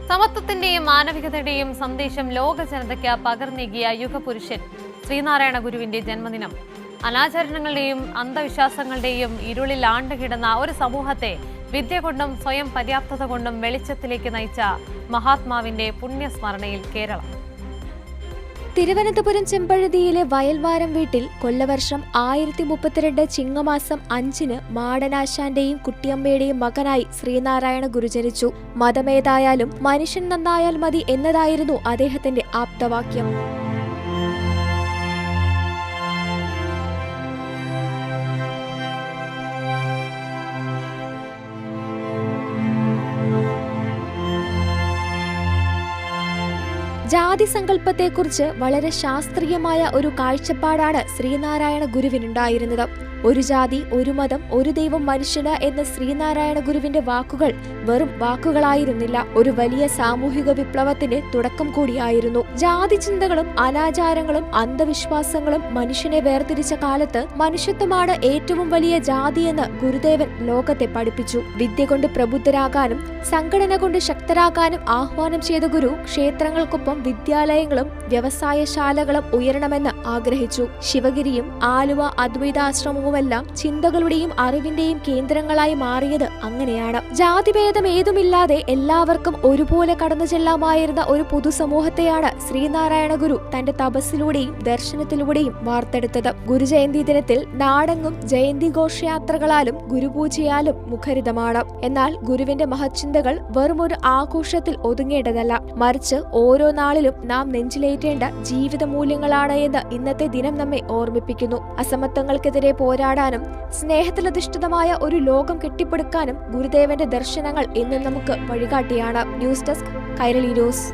സമത്വത്തിന്റെയും മാനവികതയുടെയും സന്ദേശം ലോക ജനതയ്ക്ക് പകർന്നേകിയ യുഗപുരുഷൻ ശ്രീനാരായണ ഗുരുവിന്റെ ജന്മദിനം. അനാചരണങ്ങളുടെയും അന്ധവിശ്വാസങ്ങളുടെയും ഇരുളിൽ ആണ്ടുകിടന്ന ഒരു സമൂഹത്തെ വിദ്യ കൊണ്ടും സ്വയം പര്യാപ്തത കൊണ്ടും വെളിച്ചത്തിലേക്ക് നയിച്ച മഹാത്മാവിന്റെ പുണ്യസ്മരണയിൽ കേരളം. തിരുവനന്തപുരം ചെമ്പഴന്തിയിലെ വയൽവാരം വീട്ടിൽ കൊല്ലവർഷം 1032 ചിങ്ങമാസം 5-ന് മാടനാശാന്റെയും കുട്ടിയമ്മയുടെയും മകനായി ശ്രീനാരായണ ഗുരു ജനിച്ചു. മതമേതായാലും മനുഷ്യൻ നന്നായാൽ മതി എന്നതായിരുന്നു അദ്ദേഹത്തിന്റെ ആപ്തവാക്യം. ജാതി സങ്കല്പത്തെക്കുറിച്ച് വളരെ ശാസ്ത്രീയമായ ഒരു കാഴ്ചപ്പാടാണ് ശ്രീനാരായണ ഗുരുവിനുണ്ടായിരുന്നത്. ഒരു ജാതി, ഒരു മതം, ഒരു ദൈവം, മനുഷ്യന് എന്ന ശ്രീനാരായണ ഗുരുവിന്റെ വാക്കുകൾ വെറും വാക്കുകളായിരുന്നില്ല, ഒരു വലിയ സാമൂഹിക വിപ്ലവത്തിന്റെ തുടക്കം കൂടിയായിരുന്നു. ജാതി ചിന്തകളും അനാചാരങ്ങളും അന്ധവിശ്വാസങ്ങളും മനുഷ്യനെ വേർതിരിച്ച കാലത്ത് മനുഷ്യത്വമാണ് ഏറ്റവും വലിയ ജാതിയെന്ന് ഗുരുദേവൻ ലോകത്തെ പഠിപ്പിച്ചു. വിദ്യ കൊണ്ട് പ്രബുദ്ധരാകാനും സംഘടന കൊണ്ട് ശക്തരാകാനും ആഹ്വാനം ചെയ്ത ഗുരു ക്ഷേത്രങ്ങൾക്കൊപ്പം വിദ്യാലയങ്ങളും വ്യവസായശാലകളും ഉയരണമെന്ന് ആഗ്രഹിച്ചു. ശിവഗിരിയും ആലുവ അദ്വൈതാശ്രമവുമെല്ലാം ചിന്തകളുടെയും അറിവിന്റെയും കേന്ദ്രങ്ങളായി മാറിയത് അങ്ങനെയാണ്. ജാതിഭേദം ഏതുമില്ലാതെ എല്ലാവർക്കും ഒരുപോലെ കടന്നു ചെല്ലാമായിരുന്ന ഒരു പൊതുസമൂഹത്തെയാണ് ശ്രീനാരായണ ഗുരു തന്റെ തപസ്സിലൂടെയും ദർശനത്തിലൂടെയും വാർത്തെടുത്തത്. ഗുരുജയന്തി ദിനത്തിൽ നാടെങ്ങും ജയന്തി ഘോഷയാത്രകളാലും ഗുരുപൂജയാലും മുഖരിതമാണ്. എന്നാൽ ഗുരുവിന്റെ മഹച്ചിന്തകൾ വെറും ഒരു ആഘോഷത്തിൽ ഒതുങ്ങേണ്ടതല്ല, മറിച്ച് ഓരോ നാളിലും നാം നെഞ്ചിലേറ്റേണ്ട ജീവിത മൂല്യങ്ങളാണ് എന്ന് ഇന്നത്തെ ദിനം നമ്മെ ഓർമ്മിപ്പിക്കുന്നു. അസമത്വങ്ങൾക്കെതിരെ പോരാടാനും സ്നേഹത്തിലധിഷ്ഠിതമായ ഒരു ലോകം കെട്ടിപ്പടുക്കാനും ഗുരുദേവന്റെ ദർശനങ്ങൾ ഇന്ന് നമുക്ക് വഴികാട്ടിയാണ്. News desk, Kairali news.